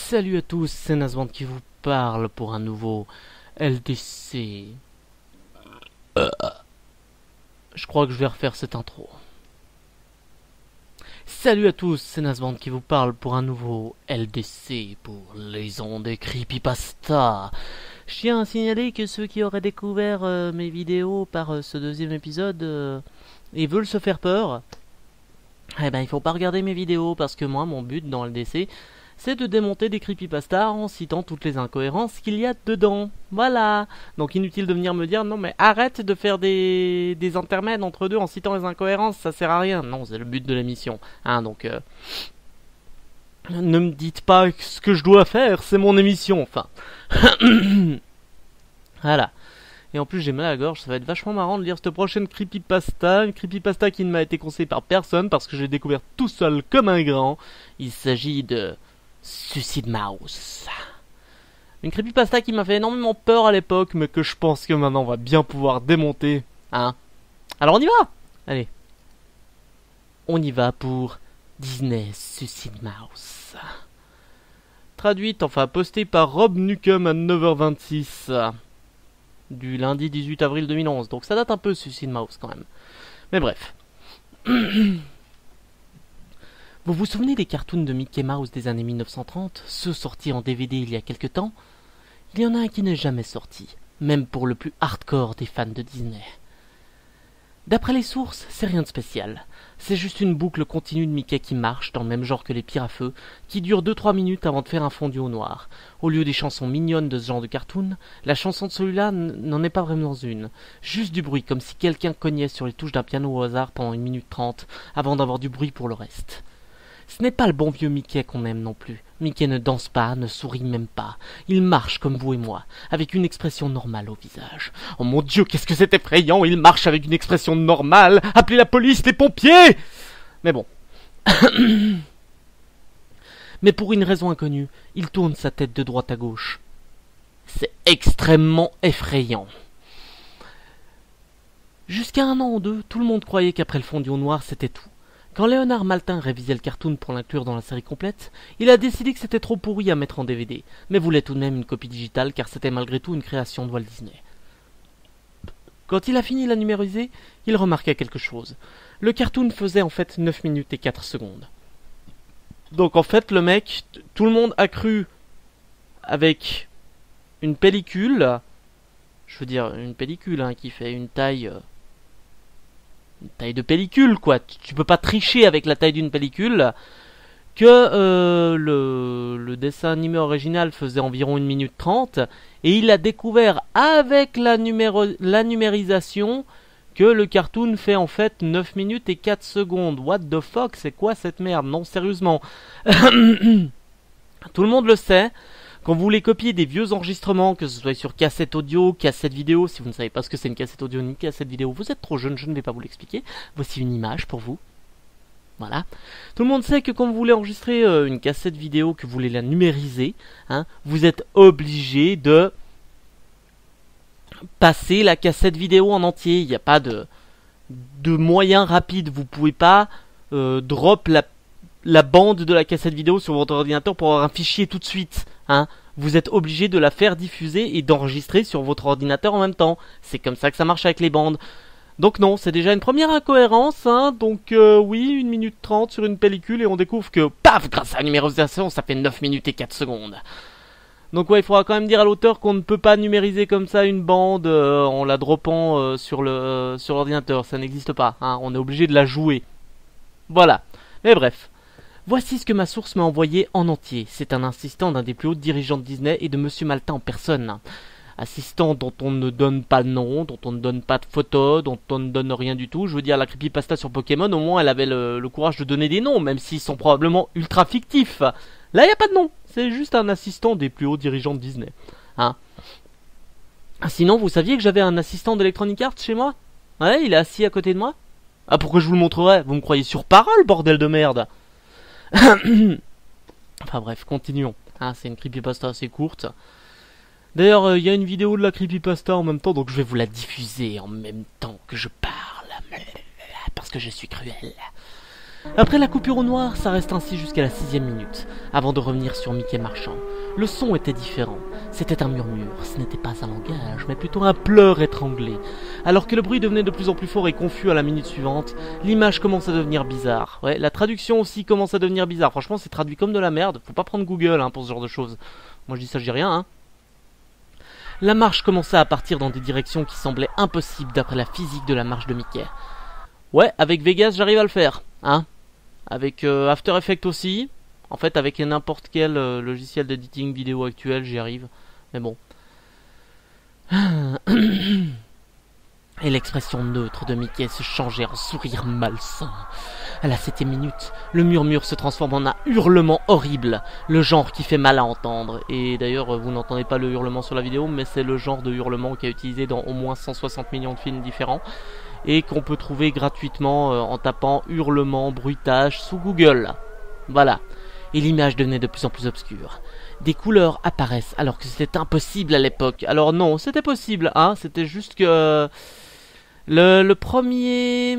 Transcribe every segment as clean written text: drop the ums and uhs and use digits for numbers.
Salut à tous, c'est Nazband qui vous parle pour un nouveau LDC. Je crois que je vais refaire cette intro. Salut à tous, c'est Nazband qui vous parle pour un nouveau LDC pour les ondes des creepypasta. Je tiens à signaler que ceux qui auraient découvert mes vidéos par ce deuxième épisode et veulent se faire peur, eh ben il faut pas regarder mes vidéos parce que moi mon but dans LDC c'est de démonter des creepypasta en citant toutes les incohérences qu'il y a dedans. Voilà. Donc inutile de venir me dire non mais arrête de faire des intermèdes entre deux en citant les incohérences, ça sert à rien. Non, c'est le but de l'émission. Hein, donc ne me dites pas ce que je dois faire, c'est mon émission, enfin. Voilà. Et en plus j'ai mal à la gorge, ça va être vachement marrant de lire cette prochaine creepypasta. Une creepypasta qui ne m'a été conseillée par personne parce que j'ai découvert tout seul comme un grand. Il s'agit de Suicide Mouse. Une creepypasta qui m'a fait énormément peur à l'époque, mais que je pense que maintenant on va bien pouvoir démonter. Hein? Alors on y va! Allez. On y va pour Disney Suicide Mouse. Traduite, enfin postée par Rob Nukem à 9h26. Du lundi 18 avril 2011. Donc ça date un peu Suicide Mouse quand même. Mais bref. Vous vous souvenez des cartoons de Mickey Mouse des années 1930, ceux sortis en DVD il y a quelque temps? Il y en a un qui n'est jamais sorti, même pour le plus hardcore des fans de Disney. D'après les sources, c'est rien de spécial. C'est juste une boucle continue de Mickey qui marche, dans le même genre que les pires à feu, qui dure 2-3 minutes avant de faire un fondu au noir. Au lieu des chansons mignonnes de ce genre de cartoon, la chanson de celui-là n'en est pas vraiment une. Juste du bruit, comme si quelqu'un cognait sur les touches d'un piano au hasard pendant 1 minute 30, avant d'avoir du bruit pour le reste. Ce n'est pas le bon vieux Mickey qu'on aime non plus. Mickey ne danse pas, ne sourit même pas. Il marche comme vous et moi, avec une expression normale au visage. Oh mon Dieu, qu'est-ce que c'est effrayant! Il marche avec une expression normale! Appelez la police, les pompiers! Mais bon. Mais pour une raison inconnue, il tourne sa tête de droite à gauche. C'est extrêmement effrayant. Jusqu'à 1 an ou 2, tout le monde croyait qu'après le fondu au noir, c'était tout. Quand Léonard Maltin révisait le cartoon pour l'inclure dans la série complète, il a décidé que c'était trop pourri à mettre en DVD, mais voulait tout de même une copie digitale car c'était malgré tout une création de Walt Disney. Quand il a fini la numériser, il remarqua quelque chose. Le cartoon faisait en fait 9 minutes et 4 secondes. Donc en fait le mec, tout le monde a cru avec une pellicule, je veux dire une pellicule hein, qui fait une taille de pellicule quoi, tu peux pas tricher avec la taille d'une pellicule, que le dessin animé original faisait environ 1 minute 30 et il a découvert avec la numérisation que le cartoon fait en fait 9 minutes et 4 secondes. What the fuck, c'est quoi cette merde? Non, sérieusement. Tout le monde le sait. Quand vous voulez copier des vieux enregistrements, que ce soit sur cassette audio, cassette vidéo, si vous ne savez pas ce que c'est une cassette audio ni une cassette vidéo, vous êtes trop jeune, je ne vais pas vous l'expliquer. Voici une image pour vous. Voilà. Tout le monde sait que quand vous voulez enregistrer une cassette vidéo, que vous voulez la numériser, hein, vous êtes obligé de passer la cassette vidéo en entier. Il n'y a pas de moyen rapide. Vous pouvez pas drop la bande de la cassette vidéo sur votre ordinateur pour avoir un fichier tout de suite. Hein. Vous êtes obligé de la faire diffuser et d'enregistrer sur votre ordinateur en même temps. C'est comme ça que ça marche avec les bandes. Donc non, c'est déjà une première incohérence. Hein. Donc oui, 1 minute 30 sur une pellicule et on découvre que, paf, grâce à la numérisation, ça fait 9 minutes et 4 secondes. Donc ouais, il faudra quand même dire à l'auteur qu'on ne peut pas numériser comme ça une bande en la droppant sur l'ordinateur. Ça n'existe pas. Hein. On est obligé de la jouer. Voilà. Mais bref. Voici ce que ma source m'a envoyé en entier. C'est un assistant d'un des plus hauts dirigeants de Disney et de Monsieur Maltin en personne. Assistant dont on ne donne pas le nom, dont on ne donne pas de photos, dont on ne donne rien du tout. Je veux dire, la creepypasta sur Pokémon, au moins elle avait le courage de donner des noms, même s'ils sont probablement ultra fictifs. Là, il n'y a pas de nom. C'est juste un assistant des plus hauts dirigeants de Disney. Hein. Sinon, vous saviez que j'avais un assistant d'Electronic Arts chez moi? Ouais, il est assis à côté de moi. Ah, pourquoi je vous le montrerais? Vous me croyez sur parole, bordel de merde? Enfin bref, continuons. Hein, c'est une creepypasta assez courte. D'ailleurs, il y a une vidéo de la creepypasta en même temps, donc je vais vous la diffuser en même temps que je parle. Parce que je suis cruel. Après la coupure au noir, ça reste ainsi jusqu'à la 6e minute, avant de revenir sur Mickey marchant. Le son était différent, c'était un murmure, ce n'était pas un langage, mais plutôt un pleur étranglé. Alors que le bruit devenait de plus en plus fort et confus à la minute suivante, l'image commence à devenir bizarre. Ouais, la traduction aussi commence à devenir bizarre, franchement c'est traduit comme de la merde, faut pas prendre Google pour ce genre de choses. Moi je dis ça, je dis rien. La marche commença à partir dans des directions qui semblaient impossibles d'après la physique de la marche de Mickey. Ouais, avec Vegas j'arrive à le faire, Avec After Effects aussi. En fait, avec n'importe quel logiciel d'editing vidéo actuel, j'y arrive. Mais bon. Et l'expression neutre de Mickey se changeait en sourire malsain. À la 7e minute, le murmure se transforme en un hurlement horrible, le genre qui fait mal à entendre. Et d'ailleurs, vous n'entendez pas le hurlement sur la vidéo, mais c'est le genre de hurlement qui est utilisé dans au moins 160 millions de films différents, et qu'on peut trouver gratuitement en tapant hurlement, bruitage sous Google. Voilà. Et l'image devenait de plus en plus obscure. Des couleurs apparaissent alors que c'était impossible à l'époque. Alors non, c'était possible, c'était juste que... Le premier...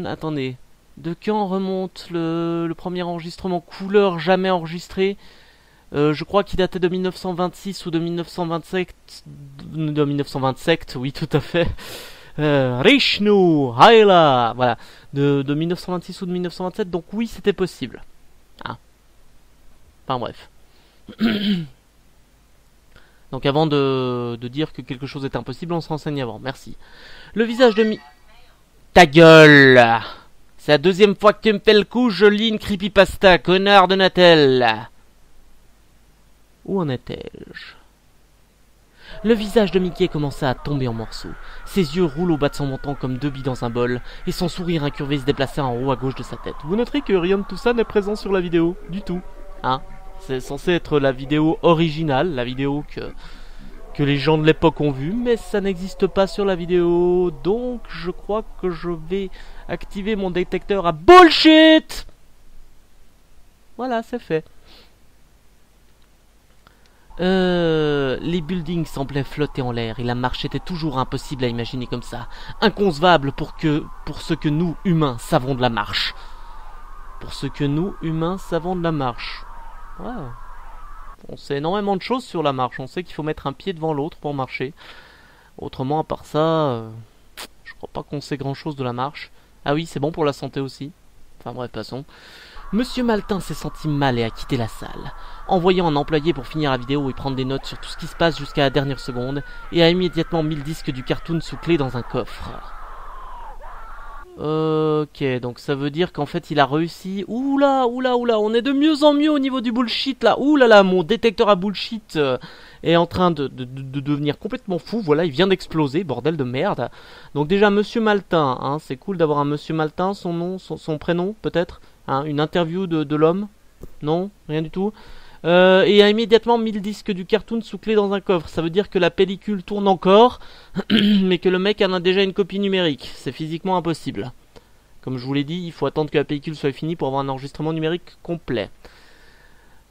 attendez. De quand remonte le premier enregistrement couleur jamais enregistré? Je crois qu'il datait de 1926 ou de 1927. De 1927, oui tout à fait. Rishnu, Haila, voilà. De 1926 ou de 1927, donc oui c'était possible. Enfin bref. Donc avant de dire que quelque chose est impossible, on se renseigne avant. Merci. Le visage de Ta gueule! C'est la 2e fois que tu me fais le coup, je lis une creepypasta, connard de Natel. Où en étais-je? Le visage de Mickey commença à tomber en morceaux. Ses yeux roulent au bas de son menton comme 2 billes dans un bol, et son sourire incurvé se déplaça en haut à gauche de sa tête. Vous noterez que rien de tout ça n'est présent sur la vidéo, du tout. C'est censé être la vidéo originale, la vidéo que les gens de l'époque ont vue, mais ça n'existe pas sur la vidéo, donc je crois que je vais activer mon détecteur à bullshit. Voilà, c'est fait. Les buildings semblaient flotter en l'air et la marche était toujours impossible à imaginer comme ça. Inconcevable pour ce que nous, humains, savons de la marche. Pour ce que nous, humains, savons de la marche. Ouais. On sait énormément de choses sur la marche. On sait qu'il faut mettre un pied devant l'autre pour marcher. Autrement, à part ça, je crois pas qu'on sait grand chose de la marche. Ah oui, c'est bon pour la santé aussi. Enfin bref, passons. Monsieur Maltin s'est senti mal et a quitté la salle. En voyant un employé pour finir la vidéo et prendre des notes sur tout ce qui se passe jusqu'à la dernière seconde, et a immédiatement mis le disque du cartoon sous clé dans un coffre. Ok, donc ça veut dire qu'en fait il a réussi... Oula, on est de mieux en mieux au niveau du bullshit là. Oulala, mon détecteur à bullshit est en train de devenir complètement fou. Voilà, il vient d'exploser, bordel de merde. Donc déjà, Monsieur Maltin, c'est cool d'avoir un Monsieur Maltin, son nom, son prénom peut-être, une interview de l'homme. Non, rien du tout. Et a immédiatement mis le disque du cartoon sous clé dans un coffre. Ça veut dire que la pellicule tourne encore, mais que le mec en a déjà une copie numérique. C'est physiquement impossible. Comme je vous l'ai dit, il faut attendre que la pellicule soit finie pour avoir un enregistrement numérique complet.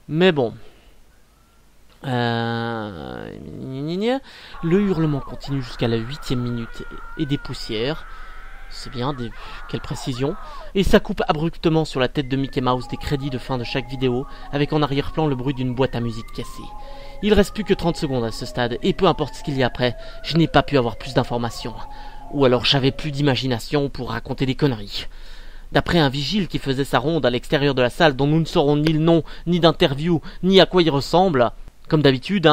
Mais bon. Le hurlement continue jusqu'à la 8e minute et des poussières. C'est bien, quelle précision. Et ça coupe abruptement sur la tête de Mickey Mouse des crédits de fin de chaque vidéo, avec en arrière-plan le bruit d'une boîte à musique cassée. Il reste plus que 30 secondes à ce stade, et peu importe ce qu'il y a après, je n'ai pas pu avoir plus d'informations. Ou alors j'avais plus d'imagination pour raconter des conneries. D'après un vigile qui faisait sa ronde à l'extérieur de la salle, dont nous ne saurons ni le nom, ni d'interview, ni à quoi il ressemble, comme d'habitude,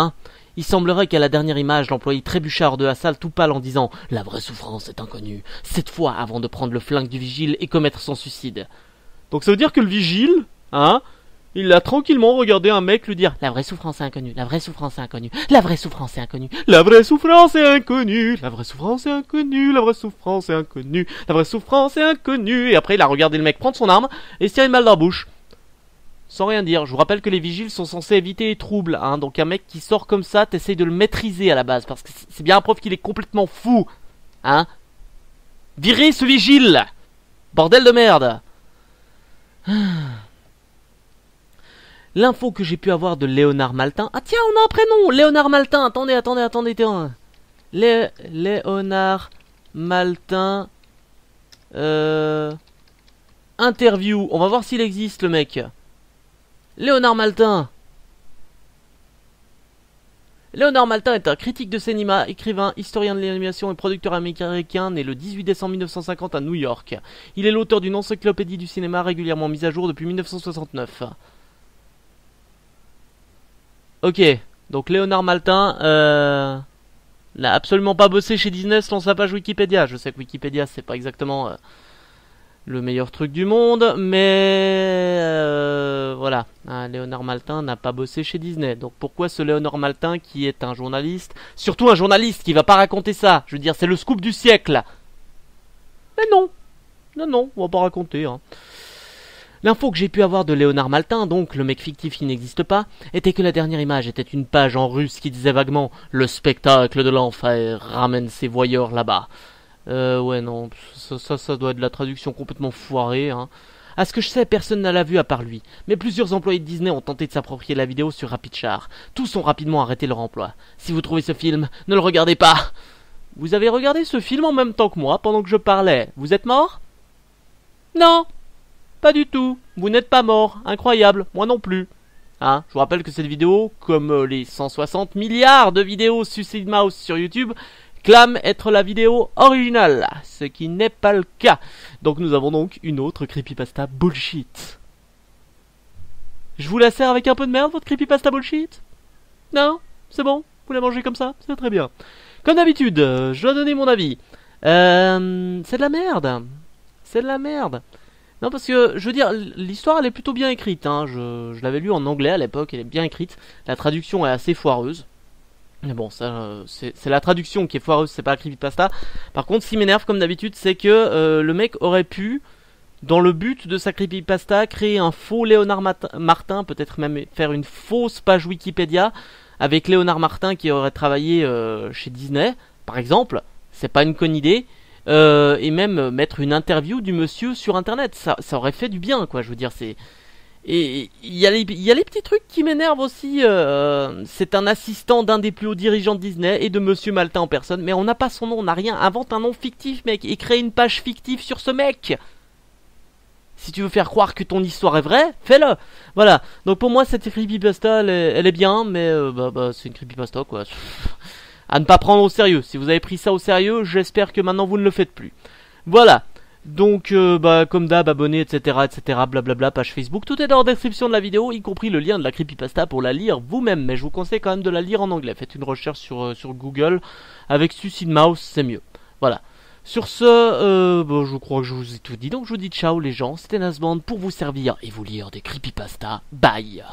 il semblerait qu'à la dernière image, l'employé trébucha hors de la salle tout pâle en disant « La vraie souffrance est inconnue », cette fois avant de prendre le flingue du vigile et commettre son suicide. Donc ça veut dire que le vigile, il a tranquillement regardé un mec lui dire « La vraie souffrance est inconnue, la vraie souffrance est inconnue, la vraie souffrance est inconnue, la vraie souffrance est inconnue, la vraie souffrance est inconnue, la vraie souffrance est inconnue, la vraie souffrance est inconnue », et après il a regardé le mec prendre son arme et se tirer une balle dans la bouche. Sans rien dire, je vous rappelle que les vigiles sont censés éviter les troubles, donc un mec qui sort comme ça, t'essayes de le maîtriser à la base, parce que c'est bien un preuve qu'il est complètement fou, Virez ce vigile! Bordel de merde! L'info que j'ai pu avoir de Léonard Maltin... Ah tiens, on a un prénom! Léonard Maltin! Attendez, tiens. Léonard Maltin... Interview. On va voir s'il existe, le mec. Léonard Maltin. Léonard Maltin est un critique de cinéma, écrivain, historien de l'animation et producteur américain né le 18 décembre 1950 à New York. Il est l'auteur d'une encyclopédie du cinéma régulièrement mise à jour depuis 1969. Ok, donc Léonard Maltin n'a absolument pas bossé chez Disney selon sa page Wikipédia. Je sais que Wikipédia c'est pas exactement le meilleur truc du monde, mais voilà, Léonard Maltin n'a pas bossé chez Disney. Donc pourquoi ce Léonard Maltin qui est un journaliste, surtout un journaliste qui va pas raconter ça? Je veux dire, c'est le scoop du siècle. Mais non, non, on va pas raconter. L'info que j'ai pu avoir de Léonard Maltin, donc le mec fictif qui n'existe pas, était que la dernière image était une page en russe qui disait vaguement « Le spectacle de l'enfer ramène ses voyeurs là-bas ». Ouais, non, ça doit être de la traduction complètement foirée, À ce que je sais, personne n'a la vue à part lui. Mais plusieurs employés de Disney ont tenté de s'approprier la vidéo sur RapidShare. Tous ont rapidement arrêté leur emploi. Si vous trouvez ce film, ne le regardez pas. Vous avez regardé ce film en même temps que moi, pendant que je parlais. Vous êtes mort? Non, pas du tout. Vous n'êtes pas mort. Incroyable, moi non plus. Je vous rappelle que cette vidéo, comme les 160 milliards de vidéos Suicide Mouse sur YouTube, clame être la vidéo originale, ce qui n'est pas le cas. Donc nous avons donc une autre creepypasta bullshit. Je vous la sers avec un peu de merde, votre creepypasta bullshit? Non? C'est bon? Vous la mangez comme ça? C'est très bien. Comme d'habitude, je dois donner mon avis. C'est de la merde. C'est de la merde. Non, parce que, je veux dire, l'histoire elle est plutôt bien écrite. Je l'avais lu en anglais à l'époque, elle est bien écrite. La traduction est assez foireuse. Mais bon, ça, c'est la traduction qui est foireuse, c'est pas la creepypasta. Par contre, ce qui m'énerve, comme d'habitude, c'est que le mec aurait pu, dans le but de sa creepypasta, créer un faux Léonard Martin, peut-être même faire une fausse page Wikipédia, avec Léonard Martin qui aurait travaillé chez Disney, par exemple. C'est pas une conne idée. Et même mettre une interview du monsieur sur internet. Ça aurait fait du bien, quoi, je veux dire, c'est... Et il y a les petits trucs qui m'énervent aussi. C'est un assistant d'un des plus hauts dirigeants de Disney et de Monsieur Maltin en personne. Mais on n'a pas son nom, on n'a rien. Invente un nom fictif, mec, et crée une page fictive sur ce mec. Si tu veux faire croire que ton histoire est vraie, fais-le. Voilà. Donc pour moi, cette creepypasta, elle est bien, mais c'est une creepypasta, quoi. À ne pas prendre au sérieux. Si vous avez pris ça au sérieux, j'espère que maintenant vous ne le faites plus. Voilà. Donc, comme d'hab, abonnez, etc., blablabla, page Facebook, tout est dans la description de la vidéo, y compris le lien de la creepypasta pour la lire vous-même, mais je vous conseille quand même de la lire en anglais. Faites une recherche sur Google, avec Suicide Mouse, c'est mieux. Voilà. Sur ce, je crois que je vous ai tout dit, donc je vous dis ciao les gens, c'était Nasband pour vous servir et vous lire des creepypastas. Bye!